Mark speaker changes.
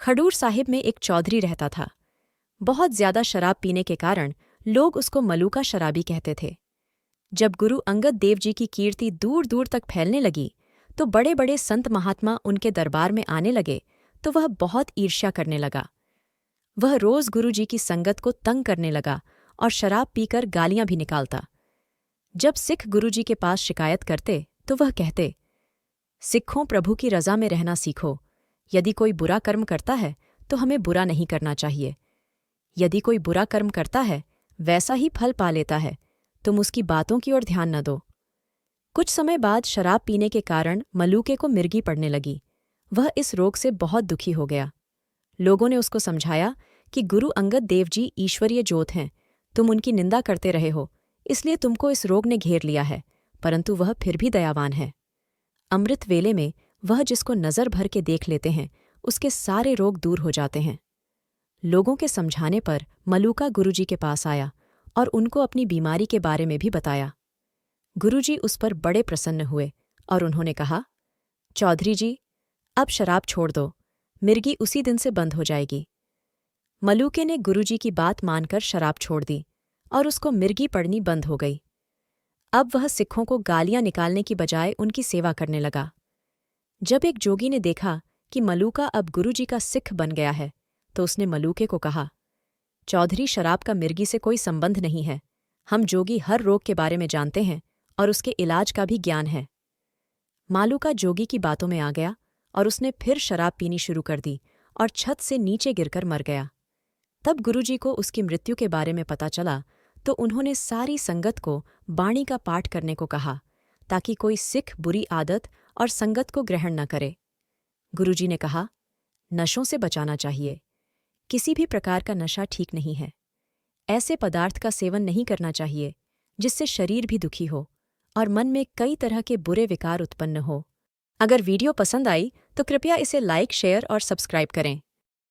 Speaker 1: खडूर साहिब में एक चौधरी रहता था। बहुत ज्यादा शराब पीने के कारण लोग उसको मलूका शराबी कहते थे। जब गुरु अंगद देव जी की कीर्ति दूर दूर तक फैलने लगी तो बड़े बड़े संत महात्मा उनके दरबार में आने लगे तो वह बहुत ईर्ष्या करने लगा। वह रोज गुरु जी की संगत को तंग करने लगा और शराब पीकर गालियां भी निकालता। जब सिख गुरु जी के पास शिकायत करते तो वह कहते, सिखों, प्रभु की रजा में रहना सीखो। यदि कोई बुरा कर्म करता है तो हमें बुरा नहीं करना चाहिए। यदि कोई बुरा कर्म करता है वैसा ही फल पा लेता है, तुम उसकी बातों की ओर ध्यान न दो। कुछ समय बाद शराब पीने के कारण मलूके को मिर्गी पड़ने लगी। वह इस रोग से बहुत दुखी हो गया। लोगों ने उसको समझाया कि गुरु अंगद देव जी ईश्वरीय जोत हैं, तुम उनकी निंदा करते रहे हो, इसलिए तुमको इस रोग ने घेर लिया है, परंतु वह फिर भी दयावान है। अमृत वेले में वह जिसको नज़र भर के देख लेते हैं उसके सारे रोग दूर हो जाते हैं। लोगों के समझाने पर मलूका गुरुजी के पास आया और उनको अपनी बीमारी के बारे में भी बताया। गुरुजी उस पर बड़े प्रसन्न हुए और उन्होंने कहा, चौधरी जी, अब शराब छोड़ दो, मिर्गी उसी दिन से बंद हो जाएगी। मलूके ने गुरुजी की बात मानकर शराब छोड़ दी और उसको मिर्गी पड़नी बंद हो गई। अब वह सिखों को गालियां निकालने की बजाय उनकी सेवा करने लगा। जब एक जोगी ने देखा कि मलूका अब गुरुजी का सिख बन गया है तो उसने मलूके को कहा, चौधरी, शराब का मिर्गी से कोई संबंध नहीं है। हम जोगी हर रोग के बारे में जानते हैं और उसके इलाज का भी ज्ञान है। मालूका जोगी की बातों में आ गया और उसने फिर शराब पीनी शुरू कर दी और छत से नीचे गिरकर मर गया। तब गुरुजी को उसकी मृत्यु के बारे में पता चला तो उन्होंने सारी संगत को बाणी का पाठ करने को कहा ताकि कोई सिख बुरी आदत और संगत को ग्रहण न करे। गुरुजी ने कहा, नशों से बचाना चाहिए। किसी भी प्रकार का नशा ठीक नहीं है। ऐसे पदार्थ का सेवन नहीं करना चाहिए जिससे शरीर भी दुखी हो और मन में कई तरह के बुरे विकार उत्पन्न हो। अगर वीडियो पसंद आई तो कृपया इसे लाइक, शेयर और सब्सक्राइब करें।